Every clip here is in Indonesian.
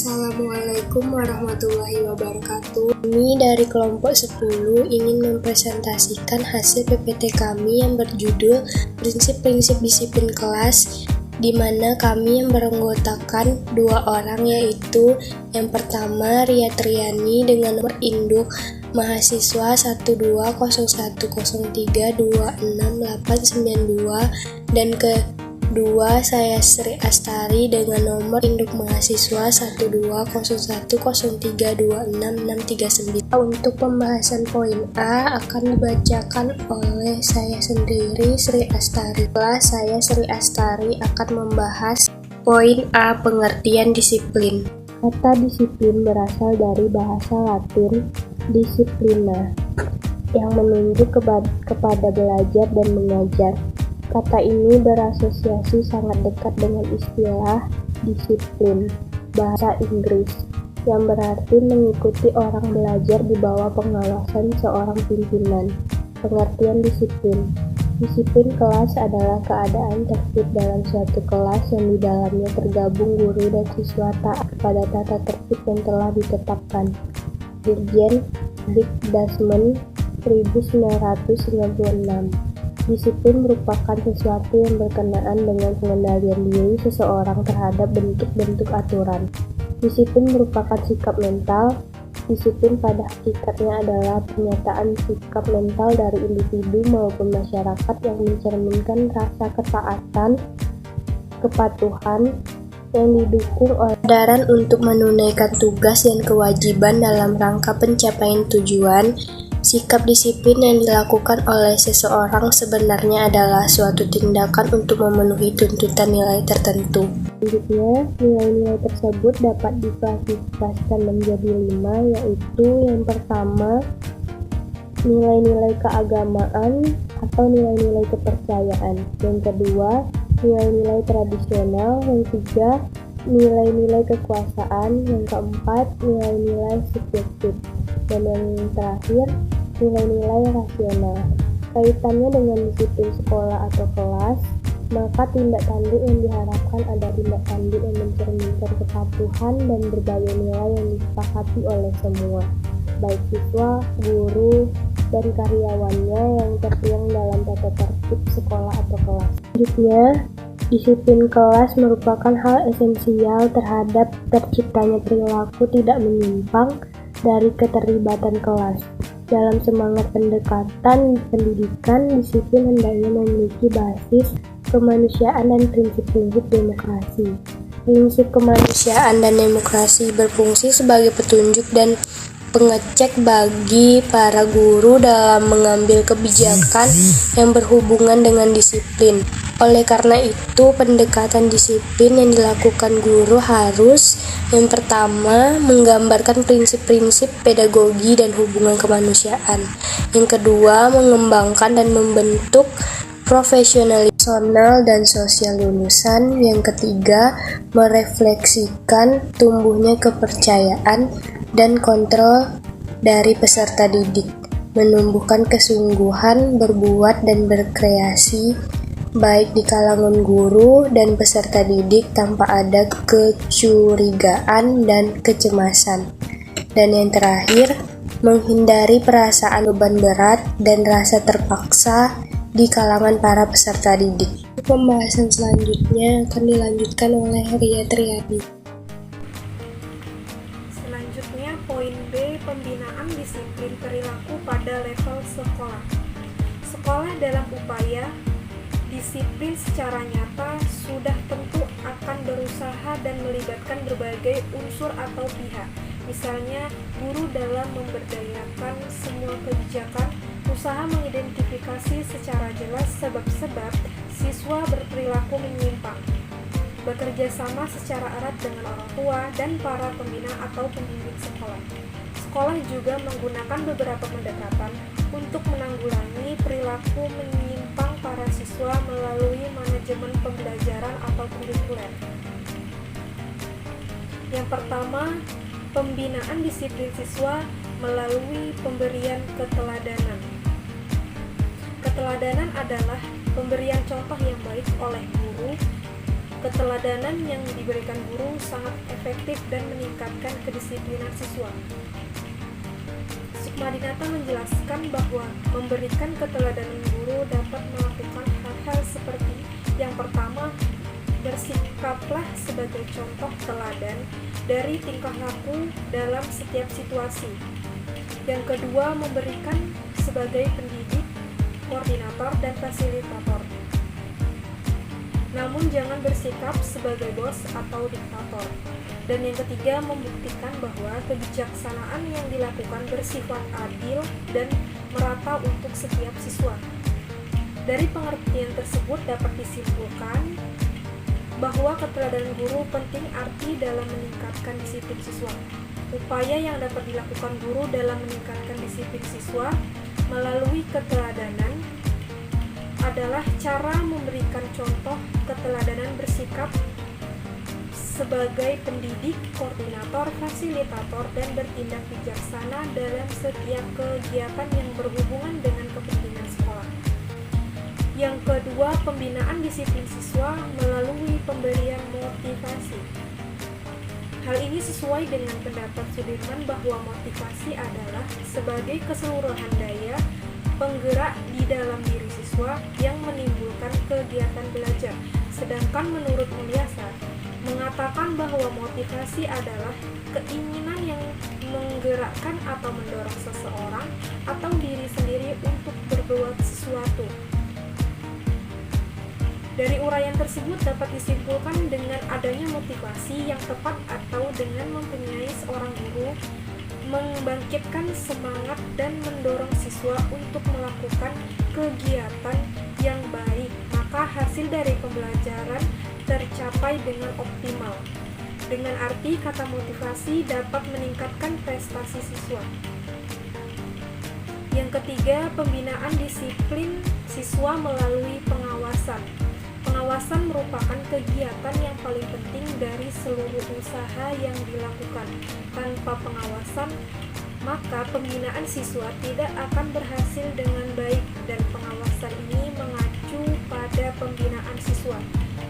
Assalamualaikum warahmatullahi wabarakatuh. Kami dari kelompok 10 ingin mempresentasikan hasil PPT kami yang berjudul Prinsip-prinsip disiplin kelas, di mana kami yang beranggotakan 2 orang, yaitu yang pertama Ria Triani dengan nomor induk mahasiswa 12030326892 dan kedua saya Sri Astari dengan nomor induk mahasiswa 12010326639. Untuk pembahasan poin A akan dibacakan oleh saya sendiri, Sri Astari. Setelah saya Sri Astari akan membahas poin A, pengertian disiplin. Kata disiplin berasal dari bahasa Latin disciplina, yang menunjuk kepada belajar dan mengajar. Kata ini berasosiasi sangat dekat dengan istilah disiplin bahasa Inggris, yang berarti mengikuti orang belajar di bawah pengawasan seorang pimpinan. Pengertian disiplin. Disiplin kelas adalah keadaan tertib dalam suatu kelas yang di dalamnya tergabung guru dan siswa taat pada tata tertib yang telah ditetapkan. Dirjen Dick Dasman 1996. Disiplin merupakan sesuatu yang berkenaan dengan pengendalian diri seseorang terhadap bentuk-bentuk aturan. Disiplin merupakan sikap mental. Disiplin pada hakikatnya adalah pernyataan sikap mental dari individu maupun masyarakat yang mencerminkan rasa ketaatan, kepatuhan, yang didukung oleh kesadaran untuk menunaikan tugas dan kewajiban dalam rangka pencapaian tujuan. Sikap disiplin yang dilakukan oleh seseorang sebenarnya adalah suatu tindakan untuk memenuhi tuntutan nilai tertentu. Selanjutnya, nilai-nilai tersebut dapat diklasifikasikan menjadi 5, yaitu yang pertama, nilai-nilai keagamaan atau nilai-nilai kepercayaan. Yang kedua, nilai-nilai tradisional. Yang ketiga, nilai-nilai kekuasaan. Yang keempat, nilai-nilai subjektif. Dan yang terakhir, nilai-nilai rasional. Kaitannya dengan disiplin sekolah atau kelas, maka tindak tanduk yang diharapkan adalah tindak tanduk yang mencerminkan kepatuhan dan berbagai nilai yang disepakati oleh semua, baik siswa, guru, dan karyawannya yang tertuang dalam tata tertib sekolah atau kelas. Selanjutnya, disiplin kelas merupakan hal esensial terhadap terciptanya perilaku tidak menyimpang dari keterlibatan kelas. Dalam semangat pendekatan pendidikan, disiplin hendaknya memiliki basis kemanusiaan dan prinsip-prinsip demokrasi. Prinsip kemanusiaan dan demokrasi berfungsi sebagai petunjuk dan pengecek bagi para guru dalam mengambil kebijakan yang berhubungan dengan disiplin. Oleh karena itu, pendekatan disiplin yang dilakukan guru harus yang pertama, menggambarkan prinsip-prinsip pedagogi dan hubungan kemanusiaan. Yang kedua, mengembangkan dan membentuk profesional dan sosial lulusan. Yang ketiga, merefleksikan tumbuhnya kepercayaan dan kontrol dari peserta didik, menumbuhkan kesungguhan berbuat dan berkreasi baik di kalangan guru dan peserta didik tanpa ada kecurigaan dan kecemasan. Dan yang terakhir, menghindari perasaan beban berat dan rasa terpaksa di kalangan para peserta didik. Pembahasan selanjutnya akan dilanjutkan oleh Ria Triani. Selanjutnya, poin B, pembinaan disiplin perilaku pada level sekolah. Sekolah dalam upaya disiplin secara nyata sudah tentu akan berusaha dan melibatkan berbagai unsur atau pihak. Misalnya, guru dalam memberdayakan semua kebijakan, usaha mengidentifikasi secara jelas sebab-sebab siswa berperilaku menyimpang, bekerja sama secara erat dengan orang tua dan para pembina atau pembimbing sekolah. Sekolah juga menggunakan beberapa pendekatan untuk menanggulangi perilaku menyimpang para siswa melalui manajemen pembelajaran atau kurikuler. Yang pertama, pembinaan disiplin siswa melalui pemberian keteladanan. Keteladanan adalah pemberian contoh yang baik oleh guru Keteladanan yang diberikan guru sangat efektif dan meningkatkan kedisiplinan siswa. Sukmadinata menjelaskan bahwa memberikan keteladanan guru dapat melakukan hal-hal seperti yang pertama, bersikaplah sebagai contoh teladan dari tingkah laku dalam setiap situasi. Yang kedua, memberikan sebagai pendidik, koordinator, dan fasilitator. Namun jangan bersikap sebagai bos atau diktator. Dan yang ketiga, membuktikan bahwa kebijaksanaan yang dilakukan bersifat adil dan merata untuk setiap siswa. Dari pengertian tersebut dapat disimpulkan bahwa keteladanan guru penting arti dalam meningkatkan disiplin siswa. Upaya yang dapat dilakukan guru dalam meningkatkan disiplin siswa melalui keteladanan adalah cara memberikan contoh keteladanan bersikap sebagai pendidik, koordinator, fasilitator, dan bertindak bijaksana dalam setiap kegiatan yang berhubungan dengan kepentingan sekolah. Yang kedua, pembinaan disiplin siswa melalui pemberian motivasi. Hal ini sesuai dengan pendapat Sudirman bahwa motivasi adalah sebagai keseluruhan daya penggerak di dalam diri siswa yang menimbulkan kegiatan belajar. Sedangkan menurut Mulyasa, mengatakan bahwa motivasi adalah keinginan yang menggerakkan atau mendorong seseorang atau diri sendiri untuk berbuat sesuatu. Dari uraian tersebut dapat disimpulkan dengan adanya motivasi yang tepat atau dengan mempunyai seorang guru membangkitkan semangat dan mendorong siswa untuk melakukan kegiatan yang baik, maka hasil dari pembelajaran tercapai dengan optimal. Dengan arti kata motivasi dapat meningkatkan prestasi siswa. Yang ketiga, pembinaan disiplin siswa melalui pengawasan. Pengawasan merupakan kegiatan yang paling penting dari seluruh usaha yang dilakukan. Tanpa pengawasan, maka pembinaan siswa tidak akan berhasil dengan baik, dan pengawasan ini mengacu pada pembinaan siswa.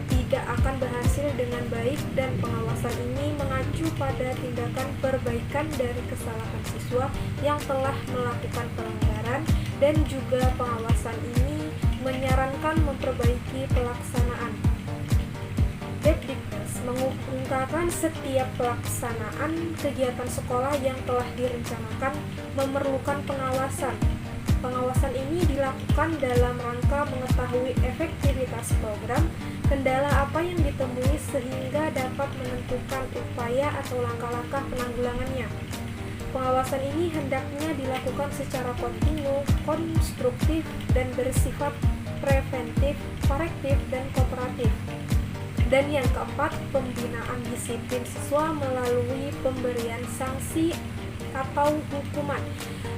Tidak akan berhasil dengan baik, dan pengawasan ini mengacu pada tindakan perbaikan dari kesalahan siswa yang telah melakukan pelanggaran, dan juga pengawasan ini menyarankan memperbaiki pelaksanaan. Depdiknas mengungkapkan setiap pelaksanaan kegiatan sekolah yang telah direncanakan memerlukan pengawasan. Pengawasan ini dilakukan dalam rangka mengetahui efektivitas program, kendala apa yang ditemui sehingga dapat menentukan upaya atau langkah-langkah penanggulangannya. Pengawasan ini hendaknya dilakukan secara kontinu, konstruktif, dan bersifat preventif, korektif, dan kooperatif. Dan yang keempat, pembinaan disiplin siswa melalui pemberian sanksi atau hukuman.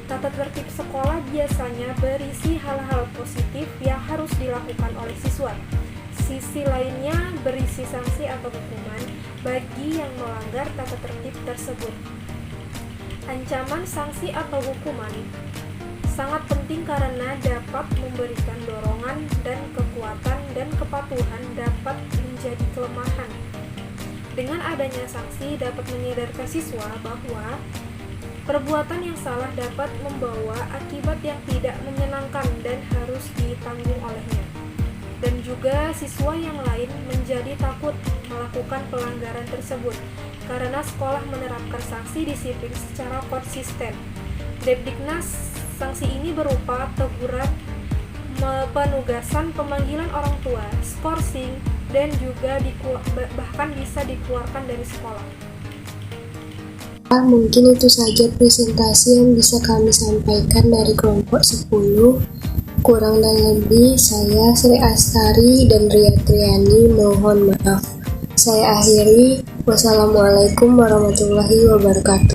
Tata tertib sekolah biasanya berisi hal-hal positif yang harus dilakukan oleh siswa. Sisi lainnya berisi sanksi atau hukuman bagi yang melanggar tata tertib tersebut. Ancaman sanksi atau hukuman sangat penting karena dapat memberikan dorongan dan kekuatan, dan kepatuhan dapat menjadi kelemahan. Dengan adanya sanksi dapat menyadarkan siswa bahwa perbuatan yang salah dapat membawa akibat yang tidak menyenangkan dan harus ditanggung olehnya. Dan juga siswa yang lain menjadi takut melakukan pelanggaran tersebut karena sekolah menerapkan sanksi disiplin secara konsisten. Depdiknas, sanksi ini berupa teguran, penugasan, pemanggilan orang tua, skorsing, dan juga bahkan bisa dikeluarkan dari sekolah. Mungkin itu saja presentasi yang bisa kami sampaikan dari kelompok 10. Kurang dan lebih saya Sri Astari dan Ria Triani mohon maaf. Saya akhiri. Wassalamualaikum warahmatullahi wabarakatuh.